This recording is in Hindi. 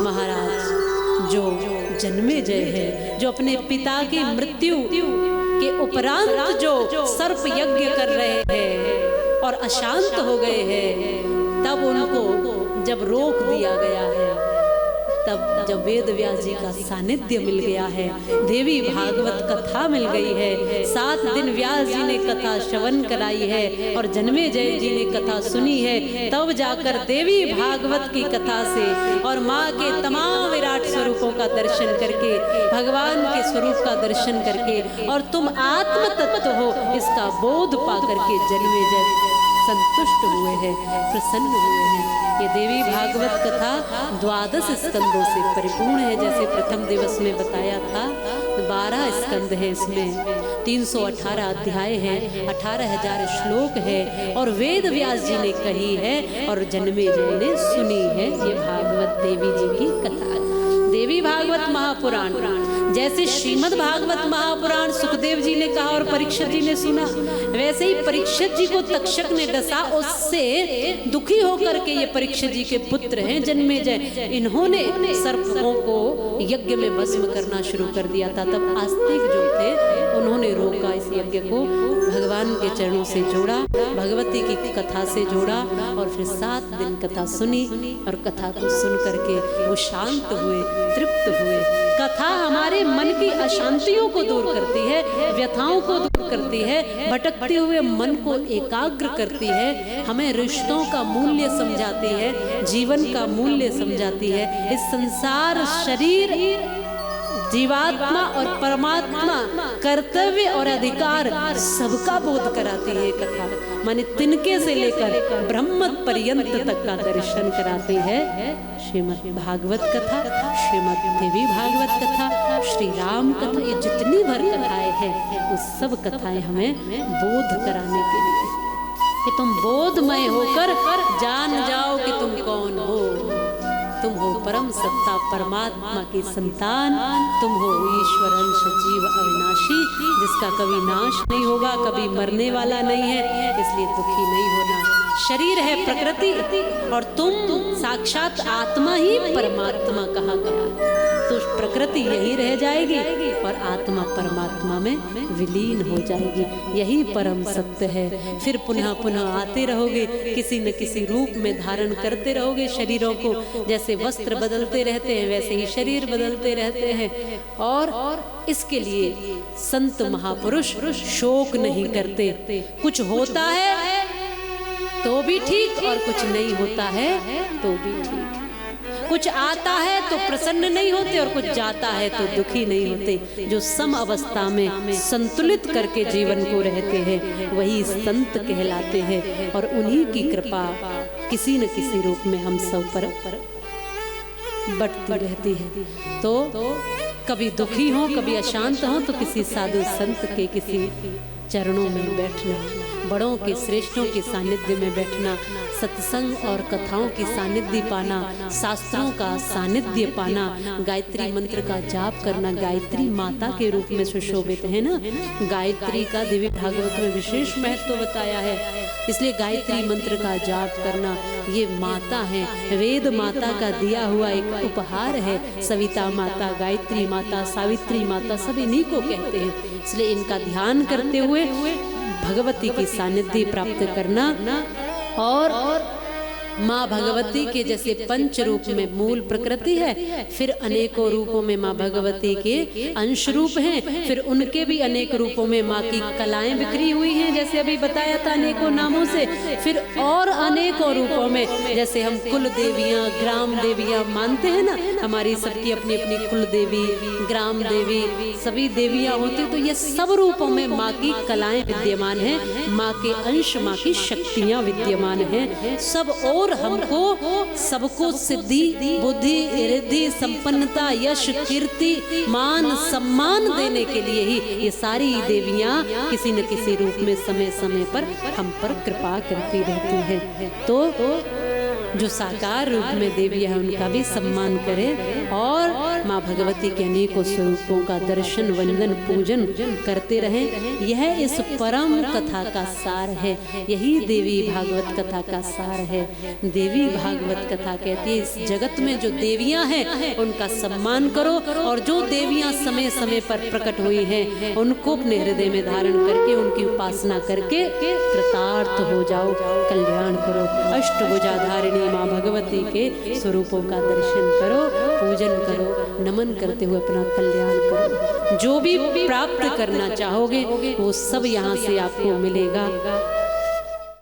महाराज जो जन्मेजय है, जो अपने पिता की मृत्यु के उपरांत जो सर्प यज्ञ कर रहे हैं और अशांत हो गए हैं, तब उनको जब रोक दिया गया है, तब जब वेद व्यास जी का सानिध्य मिल गया है, देवी भागवत कथा मिल गई है, 7 दिन व्यास जी ने कथा श्रवण कराई है और जन्मेजय जी ने कथा सुनी है, तब जाकर देवी भागवत की कथा से और माँ के तमाम विराट स्वरूपों का दर्शन करके, भगवान के स्वरूप का दर्शन करके और तुम आत्म तत्व हो इसका बोध पा करके जन्मेजय संतुष्ट हुए हैं, प्रसन्न हुए हैं। ये देवी भागवत कथा 12 स्कंदों से परिपूर्ण है। जैसे प्रथम दिवस में बताया था, 12 स्कंद है, इसमें 318 अध्याय है, 18,000 श्लोक है और वेद व्यास जी ने कही है और जन्मेजय ने सुनी है। ये भागवत देवी जी की कथा। देवी भागवत महापुराण, जैसे श्रीमद् भागवत महापुराण सुखदेव जी ने कहा और परीक्षित जी ने सुना, वैसे ही परीक्षित जी को तक्षक ने डसा, उससे दुखी होकर के ये परीक्षित जी के पुत्र हैं जन्मेजय, इन्होंने सर्पों को यज्ञ में भस्म करना शुरू कर दिया था। तब आस्तिक जो थे उन्होंने रोका इस यज्ञ को, भगवान के चरणों से जोड़ा, भगवती की कथा से जोड़ा और फिर 7 दिन कथा सुनी और कथा को सुन करके वो शांत हुए, तृप्त हुए। कथा हमारे मन की अशांतियों को दूर करती है, व्यथाओं को दूर करती है, भटकते हुए मन को एकाग्र करती है, हमें रिश्तों का मूल्य समझाती है, जीवन का मूल्य समझाती है। इस संसार, शरीर, जीवात्मा और परमात्मा, कर्तव्य और अधिकार सबका बोध कराती है कथा। माने तिनके से लेकर ब्रह्म पर्यंत तक का दर्शन कराती है श्रीमद् भागवत कथा, श्रीमद् देवी भागवत कथा, श्री राम कथा। ये जितनी भर कथाएं हैं वो सब कथाएं हमें बोध कराने के लिए कि तुम बोधमय होकर जान जाओ कि तुम कौन हो। तुम हो परम सत्ता परमात्मा की संतान, तुम हो ईश्वर अंश जीव अविनाशी, जिसका कभी नाश नहीं होगा, कभी मरने वाला नहीं है, इसलिए दुखी नहीं होना। शरीर है प्रकृति और तुम साक्षात आत्मा ही परमात्मा कहा गया, तो प्रकृति यही रह जाएगी और आत्मा परमात्मा में विलीन हो जाएगी। यही परम सत्य है। फिर पुनः पुनः आते रहोगे, किसी न किसी रूप में धारण करते रहोगे शरीरों को। जैसे वस्त्र बदलते रहते हैं वैसे ही शरीर बदलते रहते हैं। और इसके लिए संत महापुरुष शोक नहीं करते। कुछ होता है तो भी ठीक और कुछ नहीं होता है तो भी ठीक। कुछ आता है तो प्रसन्न नहीं होते और कुछ जाता है तो दुखी नहीं होते। जो सम अवस्था में संतुलित करके जीवन को रहते हैं वही संत कहलाते हैं। और उन्हीं की कृपा किसी न किसी रूप में हम सब पर बटती रहती है। तो कभी दुखी हो, कभी अशांत हो तो किसी साधु संत के किसी चरणों में बैठना, बड़ों के श्रेष्ठों के सानिध्य में बैठना, सत्संग और कथाओं की सानिध्य पाना, शास्त्रों का सानिध्य पाना, गायत्री मंत्र का जाप करना। गायत्री माता के रूप में सुशोभित है ना। गायत्री का दिव्य भागवत में विशेष महत्व बताया है, इसलिए गायत्री मंत्र का जाप करना। ये माता है, वेद माता का दिया हुआ एक उपहार है। सविता माता, गायत्री माता, सावित्री माता सब इन्हीं को कहते हैं। इसलिए इनका ध्यान करते हुए भगवती की सानिध्य प्राप्त करना। और माँ भगवती के जैसे पंच रूप में मूल प्रकृति है, फिर अनेकों रूपों में माँ भगवती के अंश रूप हैं, फिर उनके भी अनेक रूपों में माँ की कलाएं बिखरी हुई हैं, जैसे अभी बताया था अनेकों नामों से। फिर और अनेकों रूपों में, जैसे हम कुल देवियाँ, ग्राम देवियाँ मानते हैं ना, हमारी सबकी अपनी अपनी कुल देवी, ग्राम देवी, सभी देवियाँ होती। तो ये सब रूपों में माँ की कलाएं विद्यमान हैं, माँ के अंश, माँ की शक्तियाँ विद्यमान हैं। सब और हमको सबको सिद्धि, बुद्धि, रिद्धि, संपन्नता, यश, कीर्ति, मान, सम्मान देने के लिए ही ये सारी देवियां किसी न किसी रूप में समय समय पर हम पर कृपा करती रहती हैं। तो जो साकार रूप में देवी है उनका भी सम्मान करें और माँ भगवती के अनेकों स्वरूपों का दर्शन वंदन पूजन करते रहें। यह इस परम कथा का सार है, यही देवी भागवत कथा का सार है। देवी भागवत कथा कहती है इस जगत में जो देवियां हैं उनका सम्मान करो, और जो देवियां समय समय पर प्रकट हुई हैं उनको अपने हृदय में धारण करके उनकी उपासना करके कृतार्थ हो जाओ, कल्याण करो। अष्टभुजाधारिणी माँ भगवती के स्वरूपों का दर्शन करो, पूजन करो, नमन करते हुए अपना कल्याण करो। जो भी प्राप्त करना चाहोगे वो सब यहाँ से आपको मिलेगा।